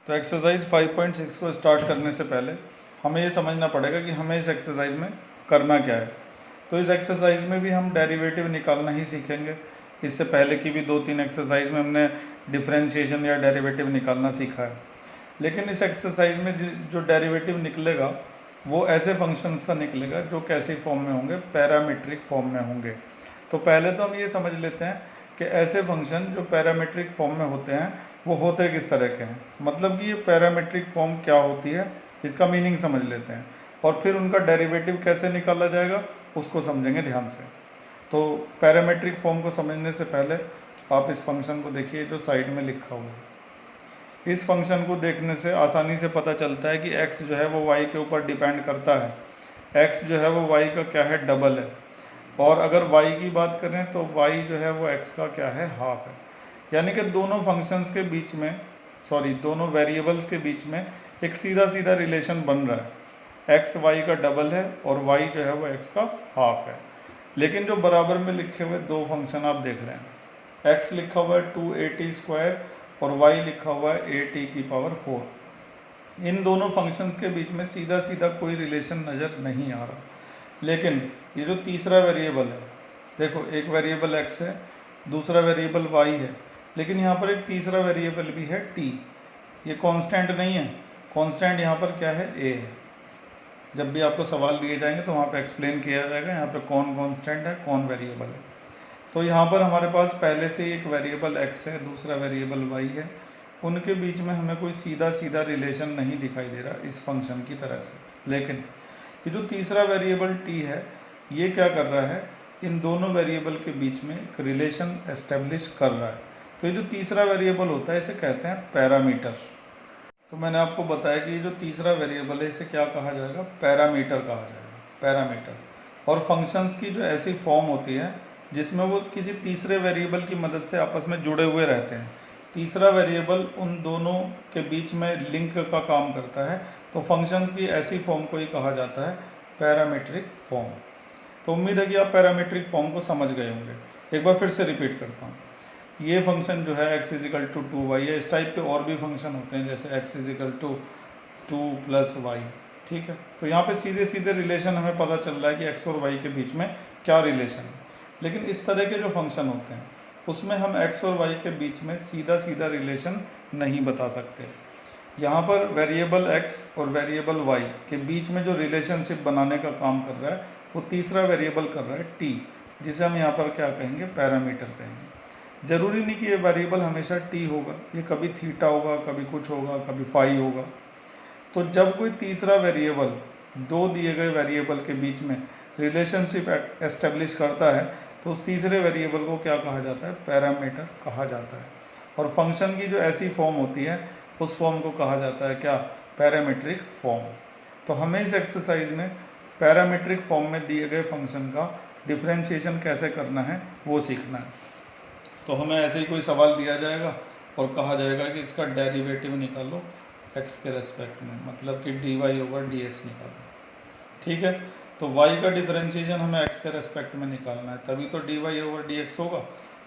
तो एक्सरसाइज 5.6 को स्टार्ट करने से पहले हमें ये समझना पड़ेगा कि हमें इस एक्सरसाइज में करना क्या है। तो इस एक्सरसाइज में भी हम डेरिवेटिव निकालना ही सीखेंगे। इससे पहले की भी 2-3 एक्सरसाइज में हमने डिफरेंशिएशन या डेरिवेटिव निकालना सीखा है, लेकिन इस एक्सरसाइज में जो डेरिवेटिव निकलेगा वो ऐसे फंक्शंस का निकलेगा जो कैसी फॉर्म में होंगे, पैरामीट्रिक फॉर्म में होंगे। तो पहले तो हम ये समझ लेते हैं कि ऐसे फंक्शन जो पैरामीट्रिक फॉर्म में होते हैं वो होते किस तरह के हैं, मतलब कि ये पैरामीट्रिक फॉर्म क्या होती है इसका मीनिंग समझ लेते हैं, और फिर उनका डेरिवेटिव कैसे निकाला जाएगा उसको समझेंगे ध्यान से। तो पैरामीट्रिक फॉर्म को समझने से पहले आप इस फंक्शन को देखिए जो साइड में लिखा हुआ है। इस फंक्शन को देखने से आसानी से पता चलता है कि x जो है वो y के ऊपर डिपेंड करता है। x जो है वो y का क्या है, डबल है। और अगर y की बात करें तो y जो है वो x का क्या है, हाफ है। यानी कि दोनों फंक्शंस के बीच में, दोनों वेरिएबल्स के बीच में एक सीधा सीधा रिलेशन बन रहा है। x y का डबल है और y जो है वो x का हाफ है। लेकिन जो बराबर में लिखे हुए दो फंक्शन आप देख रहे हैं, x लिखा हुआ है 2at² और y लिखा हुआ है at⁴। इन दोनों फंक्शंस के बीच में सीधा सीधा कोई रिलेशन नज़र नहीं आ रहा। लेकिन ये जो तीसरा वेरिएबल है, देखो एक वेरिएबल x है, दूसरा वेरिएबल y है, लेकिन यहाँ पर एक तीसरा वेरिएबल भी है t। ये कांस्टेंट नहीं है, कांस्टेंट यहाँ पर क्या है, a है। जब भी आपको सवाल दिए जाएंगे तो वहाँ पे एक्सप्लेन किया जाएगा यहाँ पे कौन कांस्टेंट है, कौन वेरिएबल है। तो यहाँ पर हमारे पास पहले से ही एक वेरिएबल x है, दूसरा वेरिएबल y है। उनके बीच में हमें कोई सीधा सीधा रिलेशन नहीं दिखाई दे रहा इस फंक्शन की तरह से। लेकिन ये जो तीसरा वेरिएबल t है ये क्या कर रहा है, इन दोनों वेरिएबल के बीच में एक रिलेशन एस्टेब्लिश कर रहा है। तो ये जो तीसरा वेरिएबल होता है इसे कहते हैं पैरामीटर। तो मैंने आपको बताया कि ये जो तीसरा वेरिएबल है इसे क्या कहा जाएगा, पैरामीटर कहा जाएगा, पैरामीटर। और फंक्शंस की जो ऐसी फॉर्म होती है जिसमें वो किसी तीसरे वेरिएबल की मदद से आपस में जुड़े हुए रहते हैं, तीसरा वेरिएबल उन दोनों के बीच में लिंक का काम करता है, तो फंक्शंस की ऐसी फॉर्म को ही कहा जाता है पैरामीट्रिक फॉर्म। तो उम्मीद है कि आप पैरामीट्रिक फॉर्म को समझ गए होंगे। एक बार फिर से रिपीट करता हूँ। ये फंक्शन जो है x = 2y है। इस टाइप के और भी फंक्शन होते हैं जैसे x = 2 + y, ठीक है। तो यहाँ पे सीधे सीधे रिलेशन हमें पता चल रहा है कि x और y के बीच में क्या रिलेशन है। लेकिन इस तरह के जो फंक्शन होते हैं उसमें हम x और y के बीच में सीधा सीधा रिलेशन नहीं बता सकते। यहाँ पर वेरिएबल x और वेरिएबल y के बीच में जो रिलेशनशिप बनाने का काम कर रहा है वो तीसरा वेरिएबल कर रहा है t, जिसे हम यहाँ पर क्या कहेंगे, पैरामीटर कहेंगे। ज़रूरी नहीं कि ये वेरिएबल हमेशा t होगा, ये कभी थीटा होगा, कभी कुछ होगा, कभी फाई होगा। तो जब कोई तीसरा वेरिएबल दो दिए गए वेरिएबल के बीच में रिलेशनशिप एस्टेब्लिश करता है तो उस तीसरे वेरिएबल को क्या कहा जाता है, पैरामीटर कहा जाता है। और फंक्शन की जो ऐसी फॉर्म होती है उस फॉर्म को कहा जाता है क्या, पैरामीट्रिक फॉर्म। तो हमें इस एक्सरसाइज में पैरामीट्रिक फॉर्म में दिए गए फंक्शन का डिफरेंशिएशन कैसे करना है वो सीखना है। तो हमें ऐसे ही कोई सवाल दिया जाएगा और कहा जाएगा कि इसका डेरिवेटिव निकालो x के रेस्पेक्ट में, मतलब कि dy/dx निकालो, ठीक है। तो y का डिफरेंशिएशन हमें x के रेस्पेक्ट में निकालना है, तभी तो dy/dx होगा।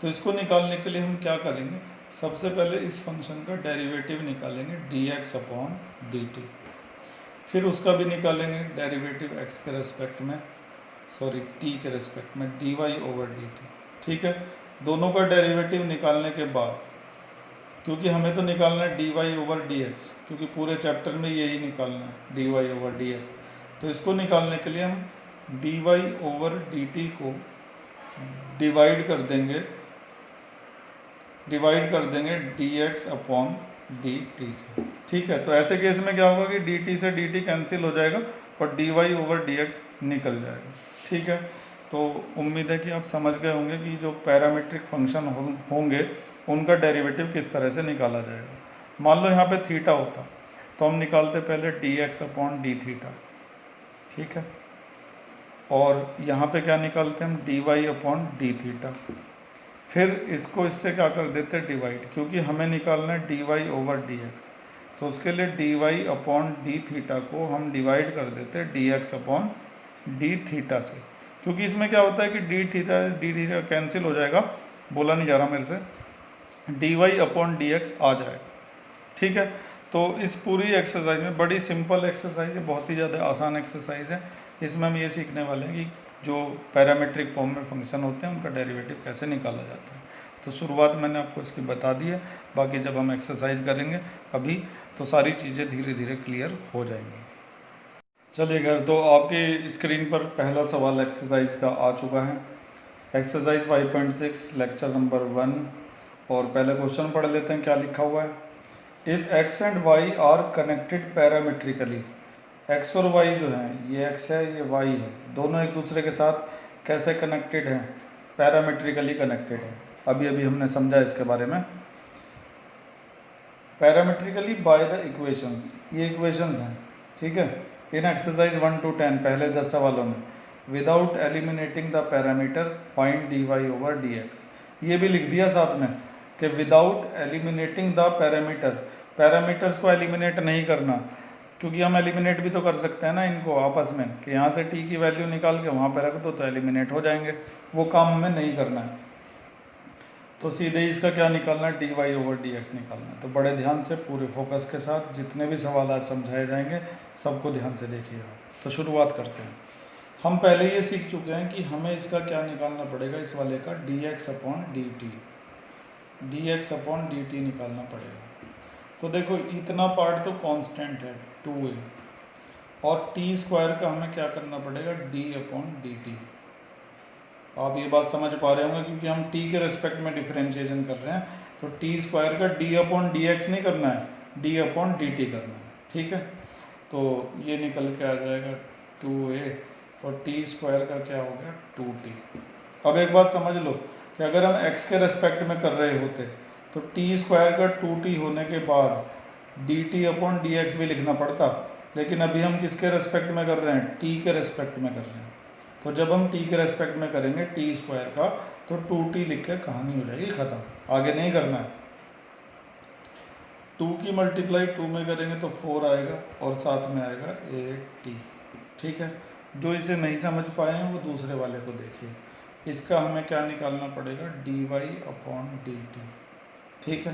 तो इसको निकालने के लिए हम क्या करेंगे, सबसे पहले इस फंक्शन का डेरिवेटिव निकालेंगे dx/dt, फिर उसका भी निकालेंगे डेरिवेटिव x के रेस्पेक्ट में, t के रेस्पेक्ट में dy/dt, ठीक है। दोनों का डेरिवेटिव निकालने के बाद, क्योंकि हमें तो निकालना है dy/dx, क्योंकि पूरे चैप्टर में यही निकालना है dy/dx, तो इसको निकालने के लिए हम dy/dt को डिवाइड कर देंगे dx/dt से, ठीक है। तो ऐसे केस में क्या होगा कि dt से dt कैंसिल हो जाएगा और dy/dx निकल जाएगा, ठीक है। तो उम्मीद है कि आप समझ गए होंगे कि जो पैरामीट्रिक फंक्शन होंगे उनका डेरिवेटिव किस तरह से निकाला जाएगा। मान लो यहाँ पे थीटा होता तो हम निकालते पहले dx/dθ, ठीक है। और यहाँ पे क्या निकालते हम, dy/dθ। फिर इसको इससे क्या कर देते डिवाइड, क्योंकि हमें निकालना है dy/dx, तो उसके लिए dy/dθ को हम डिवाइड कर देते dx/dθ से, क्योंकि इसमें क्या होता है कि d कैंसिल हो जाएगा, बोला नहीं जा रहा मेरे से, dy/dx आ जाएगा, ठीक है। तो इस पूरी एक्सरसाइज में बड़ी सिंपल एक्सरसाइज है, बहुत ही ज़्यादा आसान एक्सरसाइज है। इसमें हम ये सीखने वाले हैं कि जो पैरामीट्रिक फॉर्म में फंक्शन होते हैं उनका डेरिवेटिव कैसे निकाला जाता है। तो शुरुआत मैंने आपको इसकी बता दी है, बाकी जब हम एक्सरसाइज करेंगे अभी तो सारी चीज़ें धीरे धीरे क्लियर हो जाएंगी। चलिए घर, तो आपकी स्क्रीन पर पहला सवाल एक्सरसाइज का आ चुका है। एक्सरसाइज 5.6 लेक्चर नंबर 1, और पहले क्वेश्चन पढ़ लेते हैं क्या लिखा हुआ है। If x and y are connected parametrically, x और y जो हैं, ये x है ये y है, दोनों एक दूसरे के साथ कैसे कनेक्टेड हैं, पैरामीट्रिकली कनेक्टेड है। अभी अभी हमने समझा इसके बारे में। पैरामीट्रिकली बाय द इक्वेशंस, ये इक्वेशंस हैं, ठीक है। इन एक्सरसाइज 1 to 10 पहले 10 सवालों में, without eliminating the parameter find dy over dx, ये भी लिख दिया साथ में कि without eliminating the parameter, parameters को एलिमिनेट नहीं करना, क्योंकि हम एलिमिनेट भी तो कर सकते हैं ना इनको आपस में, कि यहाँ से t की वैल्यू निकाल के वहाँ पर रख दो तो एलिमिनेट हो जाएंगे, वो काम हमें नहीं करना है। तो सीधे इसका क्या निकालना है, dy ओवर dx निकालना है। तो बड़े ध्यान से पूरे फोकस के साथ जितने भी सवाल आज समझाए जाएंगे सबको ध्यान से देखिएगा। तो शुरुआत करते हैं। हम पहले ये सीख चुके हैं कि हमें इसका क्या निकालना पड़ेगा, इस वाले का dx upon dt, dx upon dt निकालना पड़ेगा। तो देखो इतना पार्ट तो कांस्टेंट है 2a, और t स्क्वायर का हमें क्या करना पड़ेगा, d अपॉन dt। आप ये बात समझ पा रहे होंगे क्योंकि हम t के रेस्पेक्ट में डिफरेंशिएशन कर रहे हैं, तो t स्क्वायर का d अपॉन dx नहीं करना है, d अपॉन dt करना है, ठीक है। तो ये निकल के आ जाएगा 2a, और t स्क्वायर का क्या हो गया 2t। अब एक बात समझ लो कि अगर हम x के रेस्पेक्ट में कर रहे होते तो t स्क्वायर का 2t होने के बाद dt अपॉन dx भी लिखना पड़ता, लेकिन अभी हम किसके रेस्पेक्ट में कर रहे हैं, t के रेस्पेक्ट में कर रहे हैं। तो जब हम t के रेस्पेक्ट में करेंगे t स्क्वायर का, तो 2t लिख के कहानी हो जाएगी ख़त्म, आगे नहीं करना है। 2 की मल्टीप्लाई 2 में करेंगे तो 4 आएगा, और साथ में आएगा 8t, ठीक है। जो इसे नहीं समझ पाए हैं वो दूसरे वाले को देखिए। इसका हमें क्या निकालना पड़ेगा, dy अपॉन dt, ठीक है,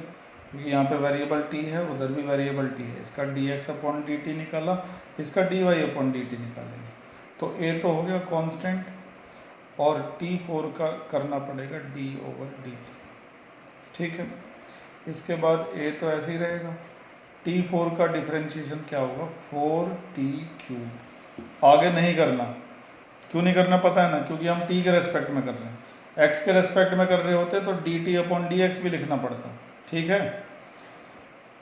क्योंकि यहाँ पे वेरिएबल t है, उधर भी वेरिएबल t है। इसका dx अपॉन dt निकाला, इसका dy अपॉन dt निकालेंगे। तो a तो हो गया कांस्टेंट, और t4 का करना पड़ेगा d ओवर dt, ठीक है। इसके बाद a तो ऐसे ही रहेगा, t4 का डिफरेंशिएशन क्या होगा, 4t³। आगे नहीं करना, क्यों नहीं करना पता है ना, क्योंकि हम t के रेस्पेक्ट में कर रहे हैं। x के रेस्पेक्ट में कर रहे होते तो dt अपॉन dx भी लिखना पड़ता, ठीक है।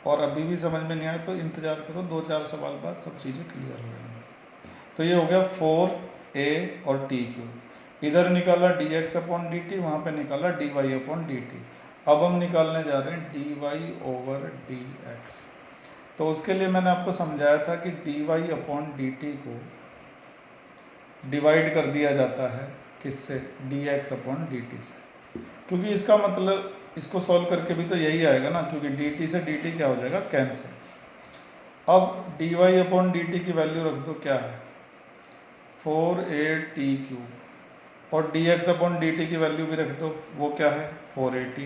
और अभी भी समझ में नहीं आया तो इंतज़ार करो, 2-4 सवाल बाद सब चीज़ें क्लियर हो जाएंगी। तो ये हो गया 4a और t³। इधर निकाला dx अपॉन dt, वहाँ पे निकाला dy अपॉन dt। अब हम निकालने जा रहे हैं dy ओवर dx। तो उसके लिए मैंने आपको समझाया था कि dy अपॉन dt को डिवाइड कर दिया जाता है किससे, dx अपॉन dt से, क्योंकि इसका मतलब इसको सॉल्व करके भी तो यही आएगा ना, क्योंकि dt से dt क्या हो जाएगा, कैंसिल। अब dy अपॉन dt की वैल्यू रख दो, क्या है 4at³, और dx अपॉन dt की वैल्यू भी रख दो, वो क्या है 4at,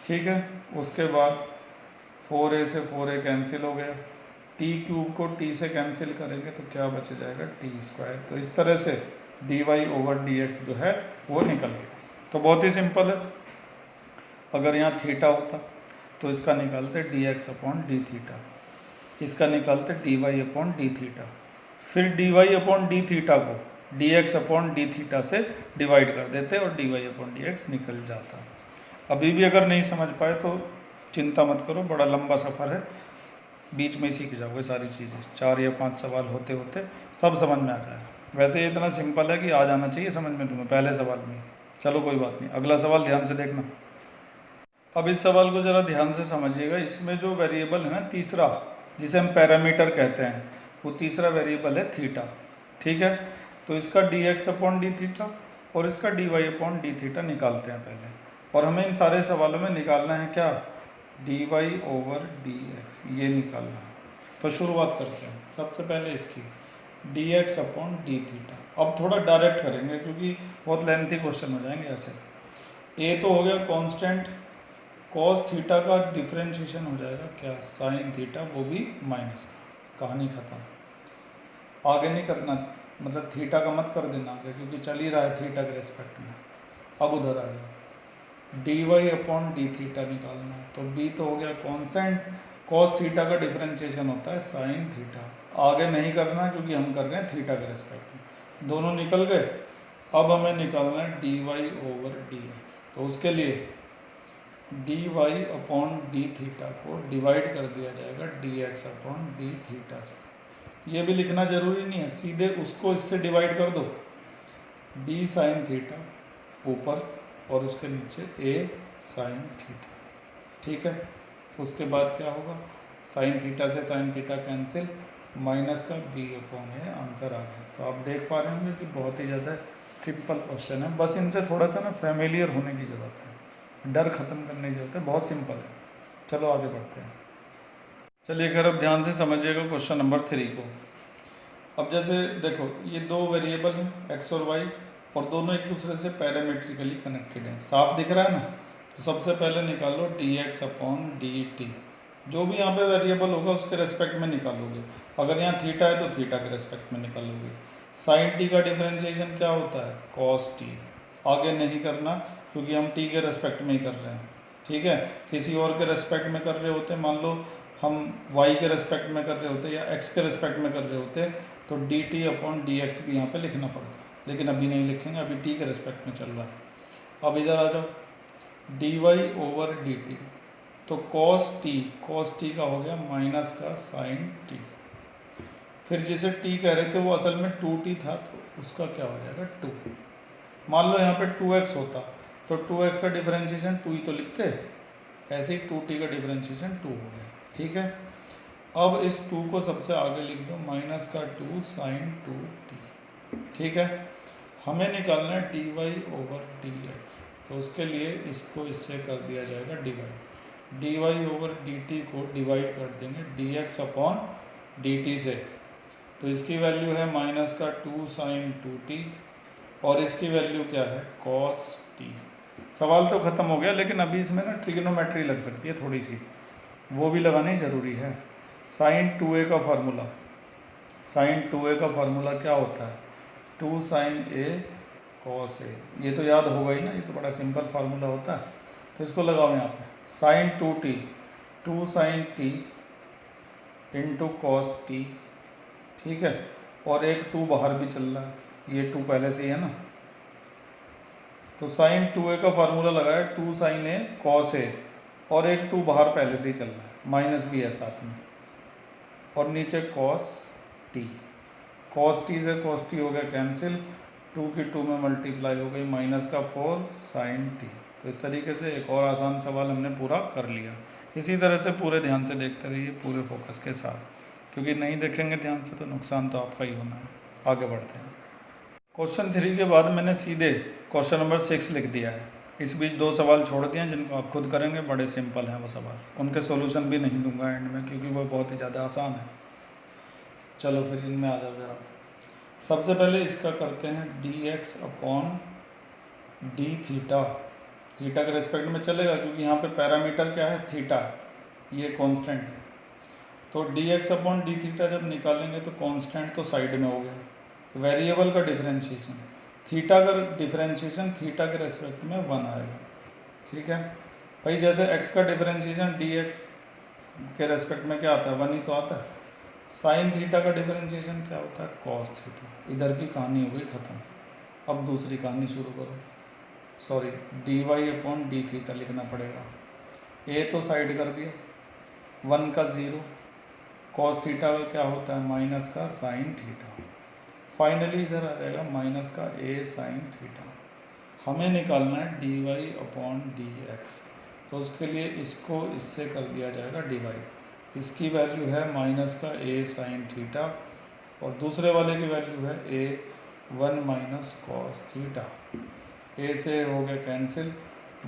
ठीक है। उसके बाद 4a से 4a कैंसिल हो गया, t³ को t से कैंसिल करेंगे तो क्या बच जाएगा t²। तो इस तरह से dy ओवर dx जो है वो निकल गया। तो बहुत ही सिंपल है। अगर यहाँ थीटा होता तो इसका निकालते dx अपॉन d थीटा, इसका निकालते dy अपॉन d थीटा, फिर dy अपॉन d थीटा को dx अपॉन d थीटा से डिवाइड कर देते और dy अपॉन dx निकल जाता। अभी भी अगर नहीं समझ पाए तो चिंता मत करो, बड़ा लंबा सफ़र है, बीच में ही सीख जाओगे सारी चीज़ें। 4 या 5 सवाल होते होते सब समझ में आ जाएगा। वैसे ये इतना सिंपल है कि आ जाना चाहिए समझ में तुम्हें पहले सवाल में। चलो कोई बात नहीं, अगला सवाल ध्यान से देखना। अब इस सवाल को ज़रा ध्यान से समझिएगा। इसमें जो वेरिएबल है ना तीसरा, जिसे हम पैरामीटर कहते हैं, वो तीसरा वेरिएबल है थीटा, ठीक है। तो इसका dx अपॉन डी थीटा और इसका dy अपॉन डी थीटा निकालते हैं पहले, और हमें इन सारे सवालों में निकालना है क्या, dy ओवर dx, ये निकालना है। तो शुरुआत करते हैं सबसे पहले इसकी dx अपॉन डी थीटा। अब थोड़ा डायरेक्ट करेंगे क्योंकि बहुत लेंथी क्वेश्चन हो जाएंगे ऐसे। a तो हो गया कांस्टेंट, कॉस थीटा का डिफरेंशिएशन हो जाएगा क्या, साइन थीटा, वो भी माइनस का। कहानी खत्म, आगे नहीं करना, मतलब थीटा का मत कर देना आगे, क्योंकि चल ही रहा है थीटा के रेस्पेक्ट में। अब उधर आ जाओ, d y upon d theta निकालना है, तो बी तो हो गया कॉन्स्टेंट, कॉस थीटा का डिफरेंशिएशन होता है साइन थीटा। आगे नहीं करना क्योंकि हम कर रहे हैं थीटा के रेस्पेक्ट में, दोनों निकल गए। अब हमें निकालना है d y over d x, तो उसके लिए d y upon d theta को डिवाइड कर दिया जाएगा d x upon d theta से। ये भी लिखना जरूरी नहीं है, सीधे उसको इससे डिवाइड कर दो, डी साइन थीटा ऊपर और उसके नीचे ए साइन थीटा, ठीक है। उसके बाद क्या होगा, साइन थीटा से साइन थीटा कैंसिल, माइनस का बी अपॉन ए, आंसर आ गया। तो आप देख पा रहे होंगे कि बहुत ही ज़्यादा सिंपल क्वेश्चन है, बस इनसे थोड़ा सा ना फैमिलियर होने की ज़रूरत है, डर खत्म करने की ज़रूरत है, बहुत सिंपल है। चलो आगे बढ़ते हैं। चलिए अगर अब ध्यान से समझिएगा क्वेश्चन नंबर 3 को। अब जैसे देखो ये दो वेरिएबल हैं एक्स और वाई, और दोनों एक दूसरे से पैरामीट्रिकली कनेक्टेड हैं, साफ दिख रहा है ना। तो सबसे पहले निकालो D x upon d T, जो भी यहाँ पे वेरिएबल होगा उसके रेस्पेक्ट में निकालोगे। अगर यहाँ थीटा है तो थीटा के रेस्पेक्ट में निकालोगे। साइन टी का डिफरेंशिएशन क्या होता है, कॉस टी। आगे नहीं करना क्योंकि हम टी के रेस्पेक्ट में ही कर रहे हैं, ठीक है। किसी और के रेस्पेक्ट में कर रहे होते, मान लो हम y के रेस्पेक्ट में कर रहे होते या x के रेस्पेक्ट में कर रहे होते, तो D T upon d x भी यहाँ पर लिखना पड़ता, लेकिन अभी नहीं लिखेंगे, अभी t के रेस्पेक्ट में चल रहा है। अब इधर आ जाओ, d y over d t, तो कॉस टी का हो गया माइनस का साइन टी। फिर जिसे t कह रहे थे वो असल में 2t था, तो उसका क्या हो जाएगा 2। मान लो यहाँ पे 2x होता तो 2x का डिफरेंशिएशन 2 ही तो लिखते, ऐसे ही 2t का डिफरेंशिएशन 2 हो गया, ठीक है। अब इस 2 को सबसे आगे लिख दो, माइनस का 2 साइन 2t, ठीक है। हमें निकालना है d y over d x, तो उसके लिए इसको इससे कर दिया जाएगा divide, d y over d t को डिवाइड कर देंगे d x upon d t से, तो इसकी वैल्यू है माइनस का 2 साइन 2t, और इसकी वैल्यू क्या है कॉस टी। सवाल तो ख़त्म हो गया, लेकिन अभी इसमें ना ट्रिग्नोमेट्री लग सकती है थोड़ी सी, वो भी लगानी ज़रूरी है। साइन 2a का फार्मूला, साइन 2a का फार्मूला क्या होता है, 2 साइन a कॉस a, ये तो याद होगा ही ना, ये तो बड़ा सिंपल फार्मूला होता है। तो इसको लगाओ यहाँ पे, sine 2t 2 sine t into cos t, ठीक है। और एक 2 बाहर भी चल रहा है, ये 2 पहले से ही है ना, तो साइन 2a का फार्मूला लगाया 2 साइन a कॉस a, और एक 2 बाहर पहले से ही चल रहा है, माइनस भी है साथ में, और नीचे कॉस टी, कॉस टी से कॉस टी हो गया कैंसिल, 2 की 2 में मल्टीप्लाई हो गई, माइनस का 4 साइन टी। तो इस तरीके से एक और आसान सवाल हमने पूरा कर लिया। इसी तरह से पूरे ध्यान से देखते रहिए, पूरे फोकस के साथ, क्योंकि नहीं देखेंगे ध्यान से तो नुकसान तो आपका ही होना है। आगे बढ़ते हैं। क्वेश्चन 3 के बाद मैंने सीधे क्वेश्चन नंबर 6 लिख दिया है, इस बीच 2 सवाल छोड़ दिए हैं जिनको आप खुद करेंगे, बड़े सिंपल हैं वो सवाल, उनके सॉल्यूशन भी नहीं दूंगा एंड में क्योंकि वो बहुत ही ज़्यादा आसान है। चलो फिर इनमें आ जाओ ज़रा। सबसे पहले इसका करते हैं D x upon d theta, theta के रेस्पेक्ट में चलेगा क्योंकि यहाँ पे पैरामीटर क्या है थीटा, ये कांस्टेंट है। तो D x upon d theta जब निकालेंगे तो कांस्टेंट तो साइड में हो गया, वेरिएबल का डिफरेंशिएशन, थीटा का डिफरेंशिएशन थीटा के रेस्पेक्ट में 1 आएगा, ठीक है भाई। जैसे x का डिफरेंशिएशन डी एक्स के रेस्पेक्ट में क्या आता है 1 ही तो आता है। साइन थीटा का डिफरेंशिएशन क्या होता है कॉस थीटा। इधर की कहानी हो गई ख़त्म, अब दूसरी कहानी शुरू करो। Sorry, d y upon d theta लिखना पड़ेगा, ए तो साइड कर दिया, 1 का 0, कॉस थीटा का क्या होता है माइनस का साइन थीटा, फाइनली इधर आ जाएगा माइनस का ए साइन थीटा। हमें निकालना है d y upon d x, तो उसके लिए इसको इससे कर दिया जाएगा डिवाइड, इसकी वैल्यू है माइनस का ए साइन थीटा, और दूसरे वाले की वैल्यू है ए 1 माइनस कॉस थीटा, ए से हो गया कैंसिल,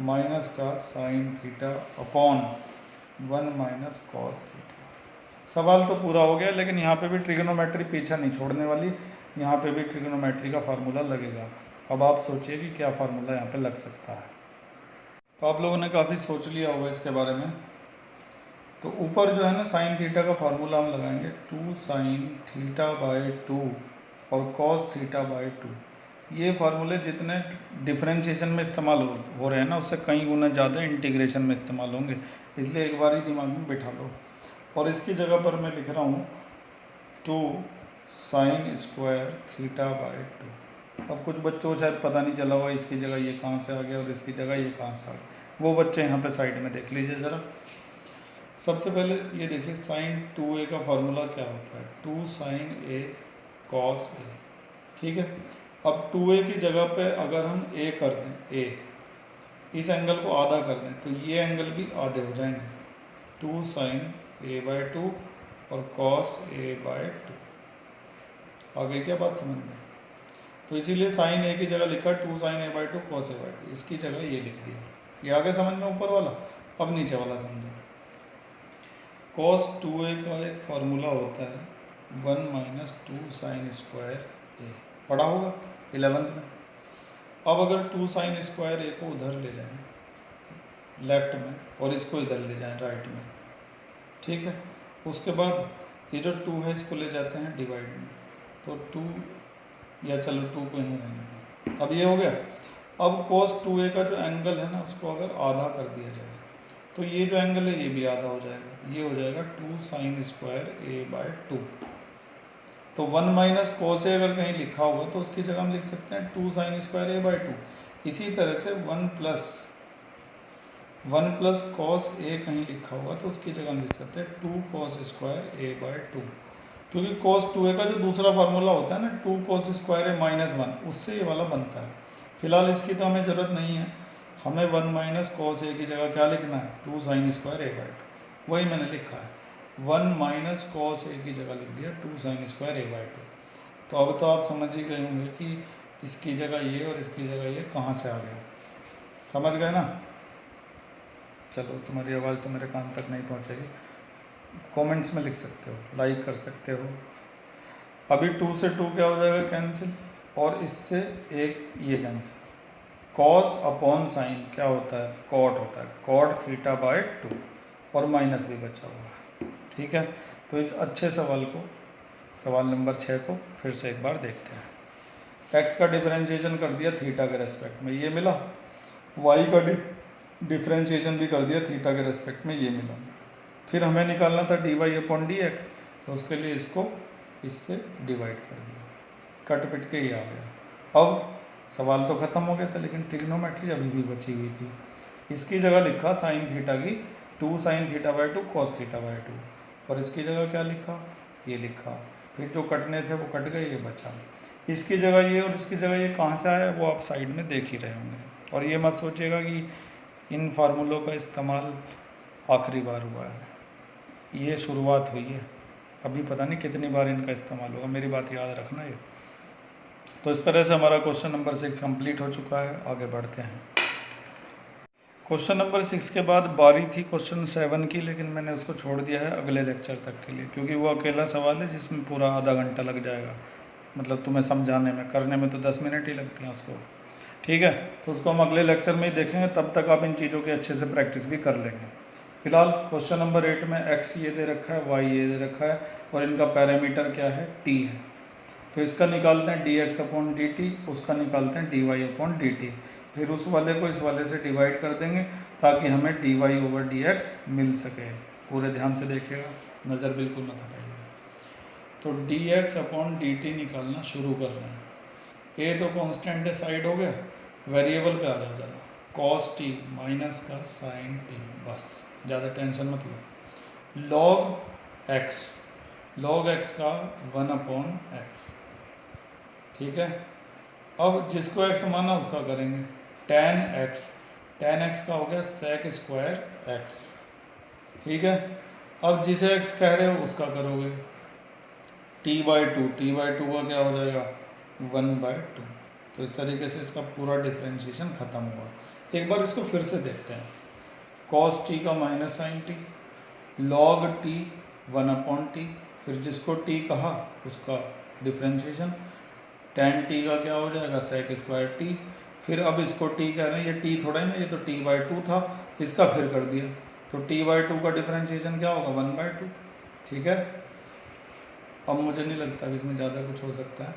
माइनस का sine theta upon 1 minus cos theta. सवाल तो पूरा हो गया, लेकिन यहाँ पे भी ट्रिग्नोमेट्री पीछा नहीं छोड़ने वाली, यहाँ पे भी ट्रिग्नोमेट्री का फार्मूला लगेगा। अब आप सोचिए कि क्या फार्मूला यहाँ पे लग सकता है। तो आप लोगों ने काफ़ी सोच लिया होगा इसके बारे में। तो ऊपर जो है ना साइन थीटा का फार्मूला हम लगाएंगे 2 साइन थीटा बाई 2 और कॉस थीटा बाई 2। ये फार्मूले जितने डिफरेंशिएशन में इस्तेमाल हो रहे हैं ना, उससे कई गुना ज़्यादा इंटीग्रेशन में इस्तेमाल होंगे, इसलिए एक बार ही दिमाग में बिठा लो। और इसकी जगह पर मैं लिख रहा हूँ 2 साइन स्क्वायर थीटा बाई 2। अब कुछ बच्चों को शायद पता नहीं चला हुआ इसकी जगह ये कहाँ से आ गया और इसकी जगह ये कहाँ से आ गया। वो बच्चे यहाँ पे साइड में देख लीजिए ज़रा। सबसे पहले ये देखिए साइन 2a का फार्मूला क्या होता है, 2 साइन a कॉस a। ठीक है, अब 2a की जगह पे अगर हम a कर दें, a इस एंगल को आधा कर दें तो ये एंगल भी आधे हो जाएंगे, 2 साइन a बाई 2 और कॉस a बाई 2। आगे क्या बात समझ में? तो इसीलिए साइन a की जगह लिखा 2 sine a by 2 cos a by 2, इसकी जगह ये लिख दिया। ये आगे समझ में ऊपर वाला। अब नीचे वाला समझो। कॉस 2a का एक फार्मूला होता है 1 माइनस 2 साइन स्क्वायर a, पढ़ा होगा 11th में। अब अगर 2 साइन स्क्वायर a को उधर ले जाएं लेफ्ट में और इसको इधर ले जाएं राइट में, ठीक है, उसके बाद ये जो 2 है इसको ले जाते हैं डिवाइड में, तो 2 या चलो 2 को ही रहने दें। अब ये हो गया। अब cos 2a का जो एंगल है ना उसको अगर आधा कर दिया जाए तो ये जो एंगल है ये भी आधा हो जाएगा, ये हो जाएगा 2 साइन स्क्वायर a बाई 2। तो 1 माइनस कॉस ए अगर कहीं लिखा होगा तो उसकी जगह हम लिख सकते हैं 2 साइन स्क्वायर a बाई 2। इसी तरह से 1 प्लस कॉस ए कहीं लिखा होगा तो उसकी जगह हम लिख सकते हैं 2 कॉस स्क्वायर a बाई 2, क्योंकि cos 2a का जो दूसरा फार्मूला होता है ना 2 कॉस स्क्वायर a माइनस 1, उससे ये वाला बनता है। फिलहाल इसकी तो हमें ज़रूरत नहीं है, हमें 1 माइनस कॉस ए की जगह क्या लिखना है 2 साइन स्क्वायर a बाई 2, वही मैंने लिखा है। 1 माइनस कॉस ए की जगह लिख दिया 2 साइन स्क्वायर a बाई 2। तो अब तो आप समझ ही गए होंगे कि इसकी जगह ये और इसकी जगह ये कहाँ से आ गया, समझ गए ना। चलो तुम्हारी आवाज़ तो मेरे कान तक नहीं पहुँचेगी, कमेंट्स में लिख सकते हो, लाइक कर सकते हो। अभी 2 से 2 क्या हो जाएगा कैंसिल, और इससे एक ये कैंसिल। कॉस अपॉन साइन क्या होता है, कॉट होता है, कॉट थीटा बाई 2, और माइनस भी बचा हुआ है। ठीक है, तो इस अच्छे सवाल को, सवाल नंबर 6 को फिर से एक बार देखते हैं। एक्स का डिफरेंशिएशन कर दिया थीटा के रेस्पेक्ट में, ये मिला। वाई का डिफरेंशिएशन भी कर दिया थीटा के रेस्पेक्ट में, ये मिला। फिर हमें निकालना था d y upon d x, तो उसके लिए इसको इससे डिवाइड कर दिया, कट पिट के ये आ गया। अब सवाल तो ख़त्म हो गया था, लेकिन ट्रिग्नोमेट्री अभी भी बची हुई थी। इसकी जगह लिखा साइन थीटा की 2 sine theta by 2 cos theta by 2, और इसकी जगह क्या लिखा, ये लिखा। फिर जो कटने थे वो कट गए, ये बचा। इसकी जगह ये और इसकी जगह ये कहाँ से आया वो आप साइड में देख ही रहे होंगे। और ये मत सोचिएगा कि इन फार्मूलों का इस्तेमाल आखिरी बार हुआ है, ये शुरुआत हुई है, अभी पता नहीं कितनी बार इनका इस्तेमाल होगा, मेरी बात याद रखना ये। तो इस तरह से हमारा क्वेश्चन नंबर 6 कंप्लीट हो चुका है। आगे बढ़ते हैं। क्वेश्चन नंबर 6 के बाद बारी थी क्वेश्चन 7 की, लेकिन मैंने उसको छोड़ दिया है अगले लेक्चर तक के लिए, क्योंकि वो अकेला सवाल है जिसमें पूरा आधा घंटा लग जाएगा, मतलब तुम्हें समझाने में, करने में तो 10 मिनट ही लगती हैं उसको। ठीक है, तो उसको हम अगले लेक्चर में ही देखेंगे, तब तक आप इन चीज़ों की अच्छे से प्रैक्टिस भी कर लेंगे। फिलहाल क्वेश्चन नंबर 8 में x ये दे रखा है, y ये दे रखा है, और इनका पैरामीटर क्या है, t है। तो इसका निकालते हैं dx अपॉन dt, उसका निकालते हैं dy अपॉन dt। फिर उस वाले को इस वाले से डिवाइड कर देंगे ताकि हमें dy ओवर dx मिल सके। पूरे ध्यान से देखिएगा, नज़र बिल्कुल मत हटाइएगा। तो dx अपॉन dt निकालना शुरू कर रहे हैं। a तो कांस्टेंट है, साइड हो गया, वेरिएबल पे आ जाओ ज़रा, cos t माइनस का sin t, बस ज़्यादा टेंशन मत लो। log x का 1 अपॉन x, ठीक है। अब जिसको x माना उसका करेंगे, tan x का हो गया sec स्क्वायर x, ठीक है। अब जिसे x कह रहे हो उसका करोगे t बाई 2 का क्या हो जाएगा 1/2। तो इस तरीके से इसका पूरा डिफरेंशिएशन ख़त्म हुआ। एक बार इसको फिर से देखते हैं। cos t का minus sine t, log t 1 upon t, फिर जिसको t कहा उसका डिफरेंशिएशन, tan t का क्या हो जाएगा sec स्क्वायर t, फिर अब इसको t कह रहे हैं, ये t थोड़ा है ना, ये तो t/2 था, इसका फिर कर दिया, तो t/2 का डिफरेंशिएशन क्या होगा 1/2। ठीक है, अब मुझे नहीं लगता कि इसमें ज़्यादा कुछ हो सकता है,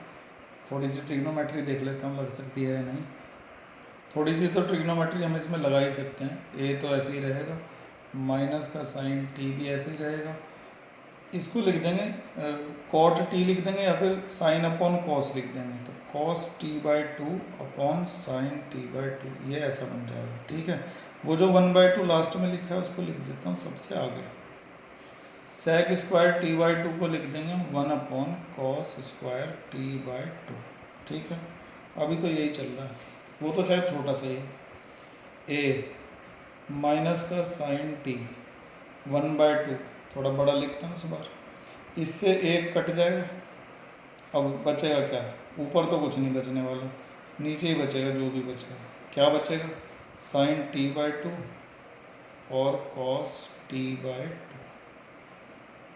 थोड़ी सी ट्रिग्नोमेट्री देख लेता हूँ लग सकती है या नहीं। थोड़ी सी तो ट्रिग्नोमेट्री हम इसमें लगा ही सकते हैं। a तो ऐसे ही रहेगा, माइनस का साइन t भी ऐसे ही रहेगा, इसको लिख देंगे कॉट t लिख देंगे या फिर साइन अपॉन कॉस लिख देंगे, तो cos t/2 upon sine t/2, ये ऐसा बन जाएगा। ठीक है, वो जो 1/2 लास्ट में लिखा है उसको लिख देता हूँ सबसे आगे, सेक स्क्वायर t/2 को लिख देंगे 1 अपॉन कॉस स्क्वायर t/2। ठीक है, अभी तो यही चल रहा है, वो तो शायद छोटा सा ही है। a माइनस का साइन t 1/2, थोड़ा बड़ा लिखता हूँ इस बार, इससे एक कट जाएगा, अब बचेगा क्या, ऊपर तो कुछ नहीं बचने वाला, नीचे ही बचेगा, जो भी बचेगा क्या बचेगा, साइन t/2 और कॉस t/2।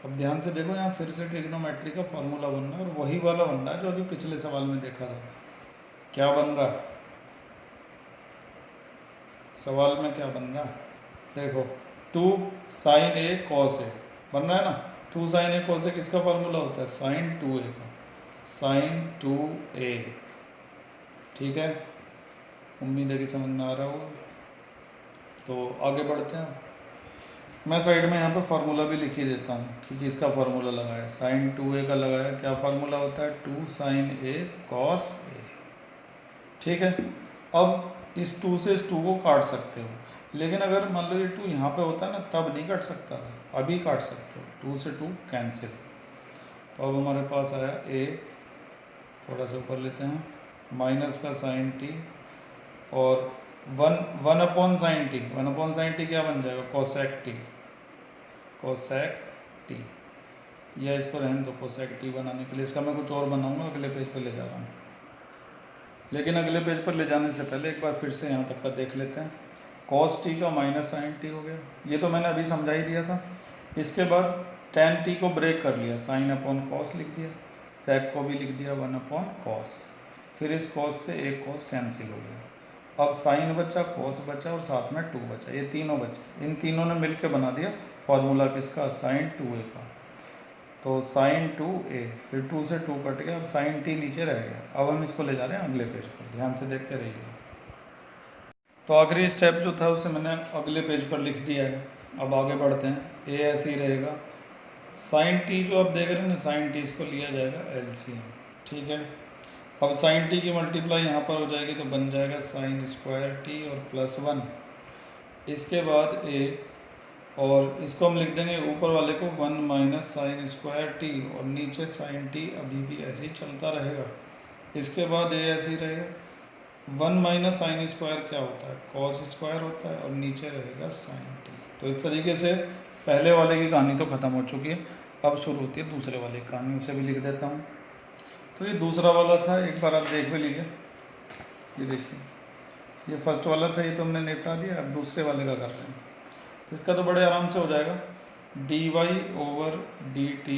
अब ध्यान से देखो, यहाँ फिर से ट्रिग्नोमेट्री का फॉर्मूला बन रहा है, और वही वाला बन रहा है जो अभी पिछले सवाल में देखा था। क्या बन रहा है सवाल में, क्या बन रहा है, देखो 2 साइन ए कॉस ए बन रहा है ना, 2 साइन ए कॉस ए किसका फॉर्मूला होता है, साइन 2a का, साइन 2a। ठीक है, उम्मीद है कि समझ में आ रहा होगा, तो आगे बढ़ते हैं। मैं साइड में यहाँ पे फार्मूला भी लिख ही देता हूँ कि किसका फार्मूला लगाया, साइन 2a का लगाया, क्या फार्मूला होता है 2 साइन a कॉस a। ठीक है, अब इस 2 से इस 2 को काट सकते हो, लेकिन अगर मान लो ये 2 यहाँ पे होता है ना, तब नहीं काट सकता था, अभी काट सकते हो, 2 से 2 कैंसिल। तो अब हमारे पास आया a, थोड़ा सा ऊपर लेते हैं, माइनस का साइन t और 1 upon sine T, 1 upon sine T क्या बन जाएगा, कोसेक टी, कोसेक टी, या इसको रहने दो कोसेक टी बनाने के लिए, इसका मैं कुछ और बनाऊंगा, अगले पेज पर ले जा रहा हूँ। लेकिन अगले पेज पर ले जाने से पहले एक बार फिर से यहाँ तक का देख लेते हैं। कॉस टी का माइनस साइन टी हो गया, ये तो मैंने अभी समझा ही दिया था। इसके बाद टेन टी को ब्रेक कर लिया, साइन अपॉन कॉस लिख दिया, सेक को भी लिख दिया 1 अपॉन कॉस, फिर इस कॉस से एक कॉस कैंसिल हो गया, अब साइन बचा, कॉस बचा और साथ में 2 बचा, ये तीनों बचे, इन तीनों ने मिलकर बना दिया फॉर्मूला किसका, साइन 2a का। तो साइन 2a, फिर 2 से 2 कट गया, अब साइन t नीचे रह गया। अब हम इसको ले जा रहे हैं अगले पेज पर, ध्यान से देखते रहिएगा। तो आखिरी स्टेप जो था उसे मैंने अगले पेज पर लिख दिया है। अब आगे बढ़ते हैं, a ऐसे ही रहेगा, साइन t जो आप देख रहे हैं ना, साइन t इसको लिया जाएगा LCM। ठीक है, अब साइन t की मल्टीप्लाई यहाँ पर हो जाएगी, तो बन जाएगा साइन स्क्वायर t और +1, इसके बाद a, और इसको हम लिख देंगे ऊपर वाले को 1 माइनस साइन स्क्वायर टी, और नीचे साइन टी अभी भी ऐसे ही चलता रहेगा। इसके बाद ये ऐसे ही रहेगा, 1 माइनस साइन स्क्वायर क्या होता है, कॉस स्क्वायर होता है, और नीचे रहेगा साइन टी। तो इस तरीके से पहले वाले की कहानी तो ख़त्म हो चुकी है, अब शुरू होती है दूसरे वाले की कहानी, उसे भी लिख देता हूँ। तो ये दूसरा वाला था, एक बार आप देख भी लीजिए, ये देखिए, ये फर्स्ट वाला था, ये तो हमने निपटा दिया, अब दूसरे वाले का कर रहे हैं। तो इसका तो बड़े आराम से हो जाएगा, dy/dt,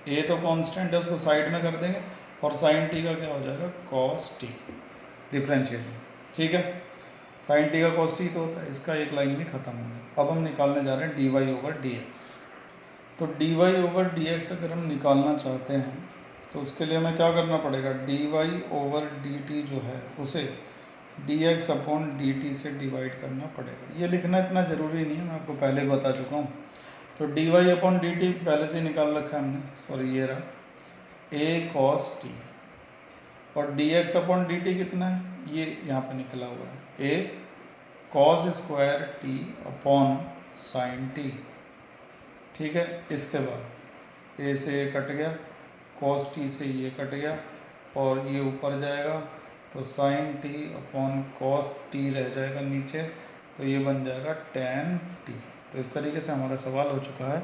a तो कांस्टेंट है, उसको साइड में कर देंगे, और साइन t का क्या हो जाएगा, cos t, डिफरेंशिएशन। ठीक है, साइन t का cos t तो होता है, इसका एक लाइन में ख़त्म हो गया। अब हम निकालने जा रहे हैं dy/dx। तो dy/dx अगर हम निकालना चाहते हैं तो उसके लिए हमें क्या करना पड़ेगा, dy/dt जो है उसे dx अपॉन dt से डिवाइड करना पड़ेगा। ये लिखना इतना ज़रूरी नहीं है, मैं आपको पहले बता चुका हूँ। तो dy अपॉन dt पहले से निकाल रखा है हमने, सॉरी ये रहा a cos t, और dx अपॉन dt कितना है, ये यहाँ पे निकला हुआ है, a cos square t upon sine t। ठीक है, इसके बाद a से ये कट गया, cos t से ये कट गया, और ये ऊपर जाएगा, तो sine t upon cos t रह जाएगा नीचे, तो ये बन जाएगा tan t। तो इस तरीके से हमारा सवाल हो चुका है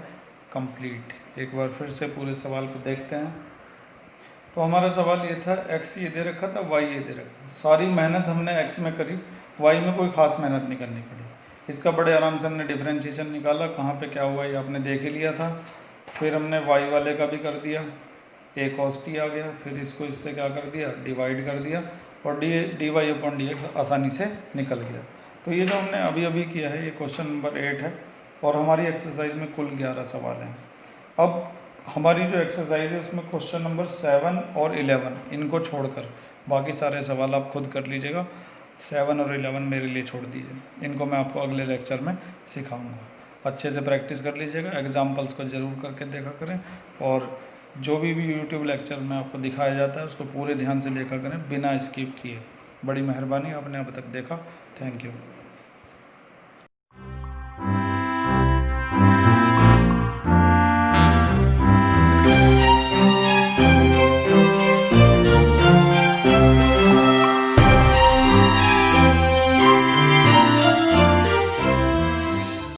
कंप्लीट। एक बार फिर से पूरे सवाल को देखते हैं। तो हमारा सवाल ये था, x ये दे रखा था, y ये दे रखा था, सारी मेहनत हमने x में करी, y में कोई ख़ास मेहनत नहीं करनी पड़ी। इसका बड़े आराम से हमने डिफरेंशिएशन निकाला, कहाँ पे क्या हुआ ये आपने देख ही लिया था। फिर हमने y वाले का भी कर दिया, a cos t आ गया, फिर इसको इससे क्या कर दिया, डिवाइड कर दिया, और dy अपॉन dx आसानी से निकल गया। तो ये जो हमने अभी अभी किया है ये क्वेश्चन नंबर 8 है और हमारी एक्सरसाइज में कुल 11 सवाल हैं। अब हमारी जो एक्सरसाइज है उसमें क्वेश्चन नंबर 7 और 11 इनको छोड़कर बाकी सारे सवाल आप खुद कर लीजिएगा। 7 और 11 मेरे लिए छोड़ दीजिए, इनको मैं आपको अगले लेक्चर में सिखाऊंगा। अच्छे से प्रैक्टिस कर लीजिएगा, एग्जाम्पल्स को ज़रूर करके देखा करें और जो भी यूट्यूब लेक्चर में आपको दिखाया जाता है उसको पूरे ध्यान से देखा करें बिना स्किप किए। बड़ी मेहरबानी, आपने अब तक देखा। Thank you.